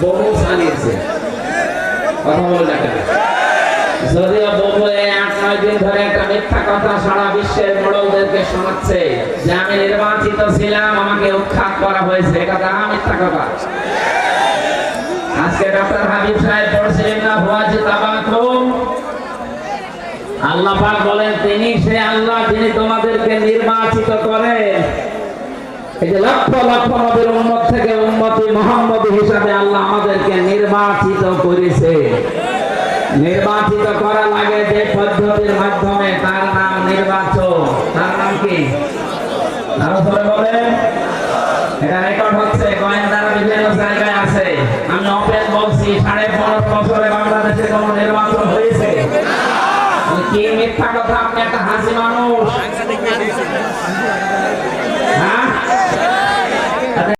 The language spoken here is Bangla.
বহু সানিয়েছে কথা বলে না যদিও বহু ৮-৯ দিন ধরে একটা মিথ্যা কথা সারা বিশ্বের মোড়লদেরকে শোনাচ্ছে যে আমি নির্বাচিত ছিলাম, আমাকে উৎখাত করা হয়েছে। এটা তারা মিথ্যা কথা। আজকে ডক্টর হাবিব সাহেব পড়ছিলেন না হুয়াজি তাবাকুম, আল্লাহ পাক বলেন তিনি সে আল্লাহ যিনি তোমাদেরকে নির্বাচিত করেন। এই যে লক্ষ লক্ষ নবীর উম্মত থেকে উম্মতি মুহাম্মদী হিসাবে আল্লাহ আমাদেরকে নির্বাচিত করেছে। নির্বাচিত করা লাগে যে পদ্ধতির মাধ্যমে, তার নাম নির্বাচন। তার নাম কি? আরো ধরে বলেন। এটা রেকর্ড হচ্ছে, গোয়েন্দারা বিভিন্ন জায়গায় আছে। আমি ওপেন বলছি 15.5 বছরে বাংলাদেশে কোন নির্বাচন হয়েছে? কি মিথ্যা কথা! আপনি একটা হাসি মানুষ।